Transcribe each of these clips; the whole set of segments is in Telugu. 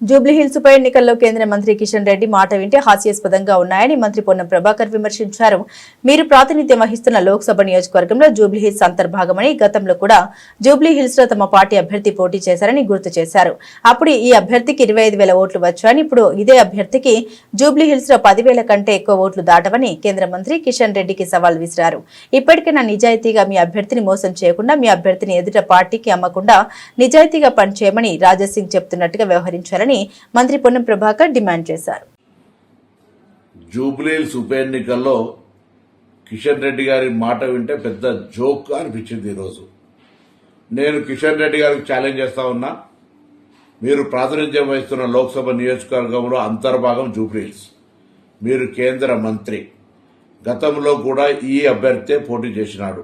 జూబ్లీహిల్స్ ఉప ఎన్నికల్లో కేంద్ర మంత్రి కిషన్ రెడ్డి మాట వింటే హాస్యాస్పదంగా ఉన్నాయని మంత్రి పొన్నం ప్రభాకర్ విమర్శించారు. మీరు ప్రాతినిధ్యం వహిస్తున్న లోక్సభ నియోజకవర్గంలో జూబ్లీహిల్స్ అంతర్భాగమని, గతంలో కూడా జూబ్లీహిల్స్ లో తమ పార్టీ అభ్యర్థి పోటీ చేశారని గుర్తు చేశారు. అప్పుడు ఈ అభ్యర్థికి 25,000 ఓట్లు వచ్చాయని, ఇప్పుడు ఇదే అభ్యర్థికి జూబ్లీహిల్స్ లో 10,000 కంటే ఎక్కువ ఓట్లు దాటవని కేంద్ర మంత్రి కిషన్ రెడ్డికి సవాల్ విసిరారు. ఇప్పటికైనా నిజాయితీగా మీ అభ్యర్థిని మోసం చేయకుండా, మీ అభ్యర్థిని ఎదుట పార్టీకి అమ్మకుండా నిజాయితీగా పనిచేయమని రాజాసింగ్ చెప్తున్నట్టుగా వ్యవహరించారని మంత్రి పొన్నం ప్రభాకర్ డిమాండ్ చేశారు. జూబ్లీహిల్స్ ఉప ఎన్నికల్లో కిషన్ రెడ్డి గారి మాట వింటే పెద్ద జోక్ అనిపించింది. ఈరోజు నేను కిషన్ రెడ్డి గారికి ఛాలెంజ్ చేస్తా ఉన్నా. మీరు ప్రాతినిధ్యం వహిస్తున్న లోక్సభ నియోజకవర్గంలో అంతర్భాగం జూబ్లీహిల్స్, మీరు కేంద్ర మంత్రి, గతంలో కూడా ఈ అభ్యర్థి పోటీ చేసినాడు.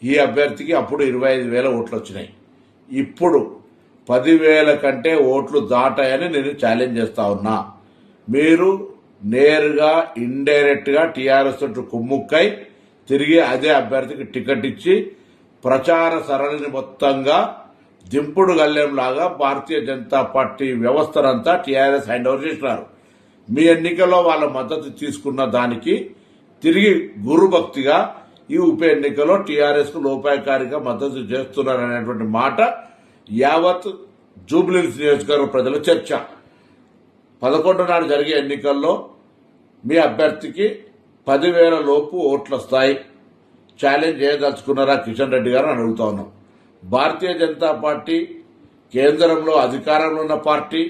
ఈ అభ్యర్థికి అప్పుడు 25,000 ఓట్లు వచ్చినాయి. ఇప్పుడు 10,000 కంటే ఓట్లు దాటాయని నేను ఛాలెంజ్ చేస్తా ఉన్నా. మీరు నేరుగా ఇండైరెక్ట్ గా టీఆర్ఎస్ తోటి కుమ్ముక్కై తిరిగి అదే అభ్యర్థికి టికెట్ ఇచ్చి ప్రచార సరళిని మొత్తంగా దింపుడు గల్లెంలాగా భారతీయ జనతా పార్టీ వ్యవస్థనంతా టీఆర్ఎస్ హ్యాండ్ ఓవర్ చేసినారు. మీ ఎన్నికల్లో వాళ్ళ మద్దతు తీసుకున్న దానికి తిరిగి గురుభక్తిగా ఈ ఉప ఎన్నికలో టీఆర్ఎస్ కు లోపాయకారిగా మద్దతు చేస్తున్నారనేటువంటి మాట యావత్ జూబ్లీహిల్స్ నియోజకవర్గ ప్రజల చర్చ. 11 నాడు జరిగే ఎన్నికల్లో మీ అభ్యర్థికి 10,000 లోపు ఓట్లు వస్తాయి. ఛాలెంజ్ చేయదలుచుకున్నారా కిషన్ రెడ్డి గారు అని అడుగుతా ఉన్నాం. భారతీయ జనతా పార్టీ కేంద్రంలో అధికారంలో ఉన్న పార్టీ,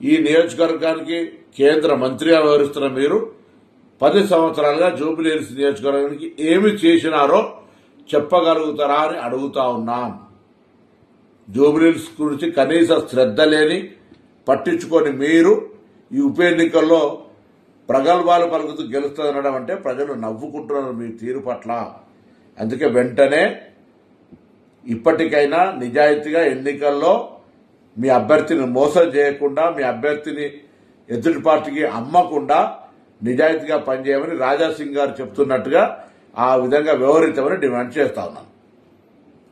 ఈ నియోజకవర్గానికి కేంద్ర మంత్రిగా వ్యవహరిస్తున్న మీరు 10 సంవత్సరాలుగా జూబ్లీహిల్స్ నియోజకవర్గానికి ఏమి చేసినారో చెప్పగలుగుతారా అని అడుగుతా ఉన్నాం. జూబ్లీహిల్స్ గురించి కనీస శ్రద్ధ లేని, పట్టించుకొని మీరు ఈ ఉప ఎన్నికల్లో ప్రగల్భాలు పలుకుతూ గెలుస్తుందనడం అంటే ప్రజలు నవ్వుకుంటున్నారు మీ తీరు పట్ల. అందుకే వెంటనే ఇప్పటికైనా నిజాయితీగా ఎన్నికల్లో మీ అభ్యర్థిని మోసం చేయకుండా, మీ అభ్యర్థిని ఎదుటి పార్టీకి అమ్మకుండా నిజాయితీగా పనిచేయమని రాజాసింగ్ గారు చెప్తున్నట్టుగా ఆ విధంగా వ్యవహరించమని డిమాండ్ చేస్తా ఉన్నాను.